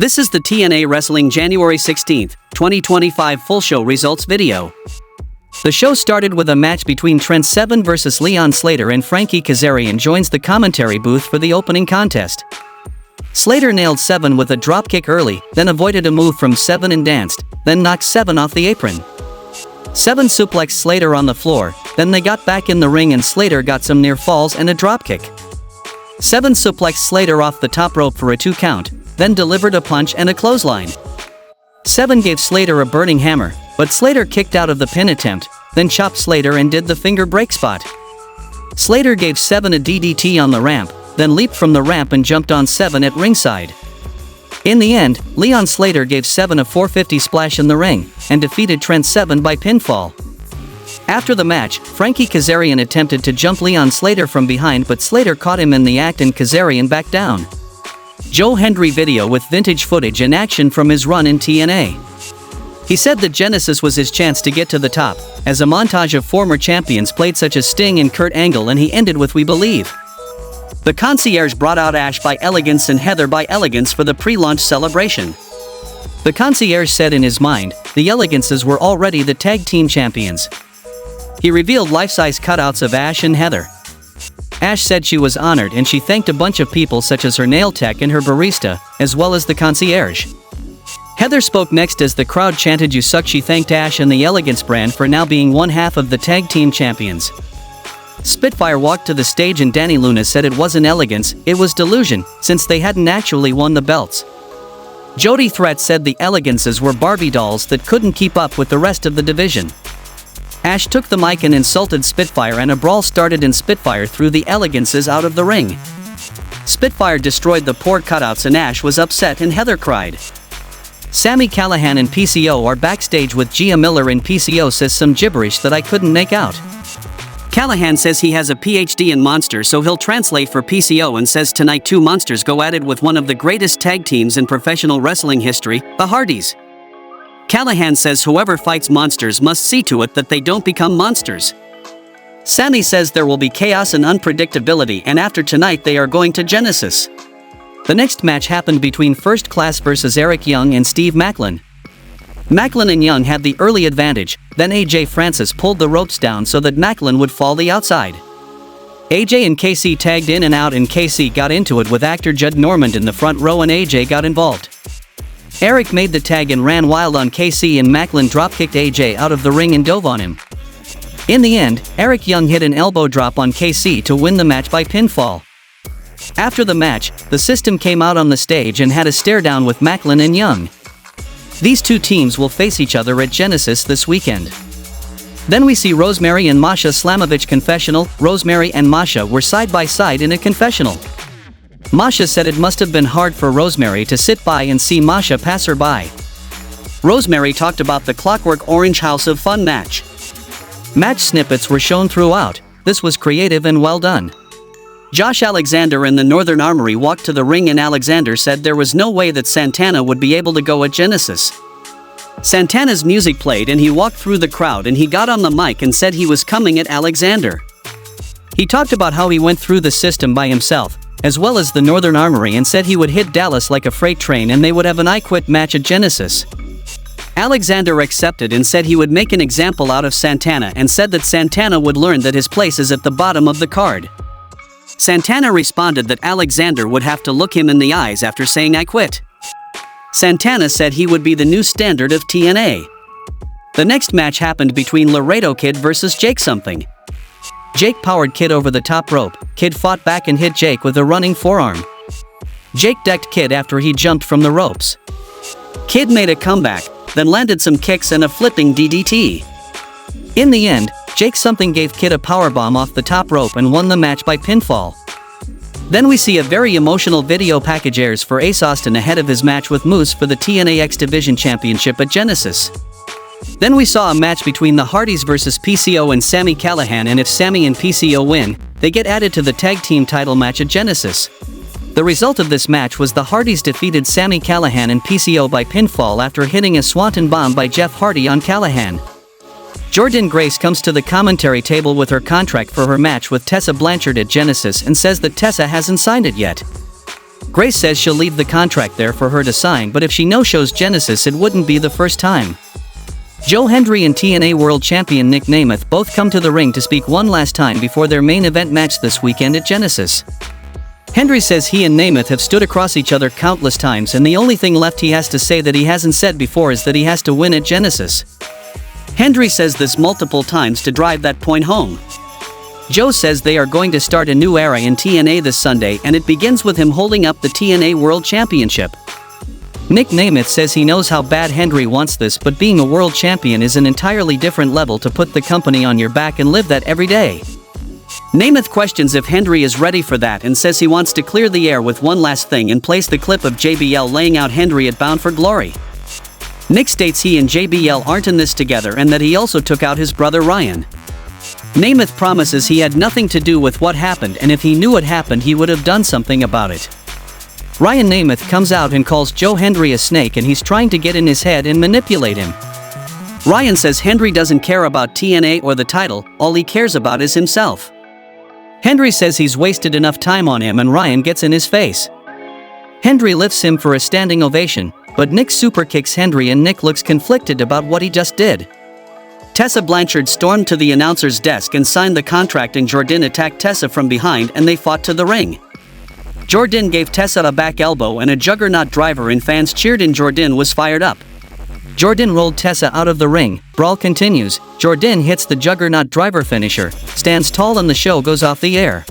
This is the TNA Wrestling January 16, 2025 full show results video. The show started with a match between Trent Seven vs Leon Slater, and Frankie Kazarian joins the commentary booth for the opening contest. Slater nailed Seven with a dropkick early, then avoided a move from Seven and danced, then knocked Seven off the apron. Seven suplexed Slater on the floor, then they got back in the ring and Slater got some near falls and a dropkick. Seven suplexed Slater off the top rope for a 2 count, then delivered a punch and a clothesline. Seven gave Slater a burning hammer, but Slater kicked out of the pin attempt, then chopped Slater and did the finger break spot. Slater gave Seven a DDT on the ramp, then leaped from the ramp and jumped on Seven at ringside. In the end, Leon Slater gave Seven a 450 splash in the ring, and defeated Trent Seven by pinfall. After the match, Frankie Kazarian attempted to jump Leon Slater from behind, but Slater caught him in the act and Kazarian backed down. Hendry video with vintage footage and action from his run in TNA. He said that Genesis was his chance to get to the top, as a montage of former champions played such as Sting and Kurt Angle, and he ended with "We Believe." The concierge brought out Ash by Elegance and Heather by Elegance for the pre-launch celebration. The concierge said in his mind, the Elegances were already the tag team champions. He revealed life-size cutouts of Ash and Heather. Ash said she was honored and she thanked a bunch of people such as her nail tech and her barista, as well as the concierge. Heather spoke next as the crowd chanted "You suck." She thanked Ash and the Elegance brand for now being one half of the tag team champions. Spitfire walked to the stage and Danny Luna said it wasn't Elegance, it was delusion, since they hadn't actually won the belts. Jody Threat said the Elegances were Barbie dolls that couldn't keep up with the rest of the division. Ash took the mic and insulted Spitfire, and a brawl started and Spitfire threw the Elegances out of the ring. Spitfire destroyed the poor cutouts and Ash was upset and Heather cried. Sami Callihan and PCO are backstage with Gia Miller, and PCO says some gibberish that I couldn't make out. Callihan says he has a PhD in monsters, so he'll translate for PCO, and says tonight 2 monsters go at it with one of the greatest tag teams in professional wrestling history, the Hardys. Callihan says whoever fights monsters must see to it that they don't become monsters. Sami says there will be chaos and unpredictability, and after tonight they are going to Genesis. The next match happened between First Class vs Eric Young and Steve Maclin. Maclin and Young had the early advantage, then AJ Francis pulled the ropes down so that Maclin would fall the outside. AJ and KC tagged in and out, and KC got into it with actor Judd Normand in the front row, and AJ got involved. Eric made the tag and ran wild on KC, and Maclin dropkicked AJ out of the ring and dove on him. In the end, Eric Young hit an elbow drop on KC to win the match by pinfall. After the match, the System came out on the stage and had a stare down with Maclin and Young. These two teams will face each other at Genesis this weekend. Then we see Rosemary and Masha Slamovich confessional. Rosemary and Masha were side by side in a confessional. Masha said it must have been hard for Rosemary to sit by and see Masha pass her by. Rosemary talked about the Clockwork Orange House of Fun match. Match snippets were shown throughout. This was creative and well done. Josh Alexander and the Northern Armory walked to the ring, and Alexander said there was no way that Santana would be able to go at Genesis. Santana's music played and he walked through the crowd, and he got on the mic and said he was coming at Alexander. He talked about how he went through the System by himself, as well as the Northern Armory, and said he would hit Dallas like a freight train and they would have an I Quit match at Genesis. Alexander accepted and said he would make an example out of Santana, and said that Santana would learn that his place is at the bottom of the card. Santana responded that Alexander would have to look him in the eyes after saying "I quit." Santana said he would be the new standard of TNA. The next match happened between Laredo Kid vs Jake Something. Jake powered Kid over the top rope. Kid fought back and hit Jake with a running forearm. Jake decked Kid after he jumped from the ropes. Kid made a comeback, then landed some kicks and a flipping DDT. In the end, Jake Something gave Kid a powerbomb off the top rope and won the match by pinfall. Then we see a very emotional video package airs for Ace Austin ahead of his match with Moose for the TNA X Division Championship at Genesis. Then we saw a match between the Hardys vs PCO and Sami Callihan, and if Sami and PCO win, they get added to the tag team title match at Genesis. The result of this match was the Hardys defeated Sami Callihan and PCO by pinfall after hitting a Swanton bomb by Jeff Hardy on Callihan. Jordynne Grace comes to the commentary table with her contract for her match with Tessa Blanchard at Genesis and says that Tessa hasn't signed it yet. Grace says she'll leave the contract there for her to sign, but if she no-shows Genesis it wouldn't be the first time. Hendry and TNA World Champion Nick Nemeth both come to the ring to speak one last time before their main event match this weekend at Genesis. Hendry says he and Nemeth have stood across each other countless times, and the only thing left he has to say that he hasn't said before is that he has to win at Genesis. Hendry says this multiple times to drive that point home. Joe says they are going to start a new era in TNA this Sunday, and it begins with him holding up the TNA World Championship. Nick Nemeth says he knows how bad Hendry wants this, but being a world champion is an entirely different level to put the company on your back and live that every day. Nemeth questions if Hendry is ready for that and says he wants to clear the air with one last thing and plays the clip of JBL laying out Hendry at Bound for Glory. Nick states he and JBL aren't in this together and that he also took out his brother Ryan. Nemeth promises he had nothing to do with what happened, and if he knew it happened he would have done something about it. Ryan Nemeth comes out and calls Hendry a snake, and he's trying to get in his head and manipulate him. Ryan says Hendry doesn't care about TNA or the title, all he cares about is himself. Hendry says he's wasted enough time on him, and Ryan gets in his face. Hendry lifts him for a standing ovation, but Nick super kicks Hendry and Nick looks conflicted about what he just did. Tessa Blanchard stormed to the announcer's desk and signed the contract, and Jordynne attacked Tessa from behind and they fought to the ring. Jordynne gave Tessa a back elbow and a juggernaut driver, and fans cheered and Jordynne was fired up. Jordynne rolled Tessa out of the ring, brawl continues, Jordynne hits the juggernaut driver finisher, stands tall and the show goes off the air.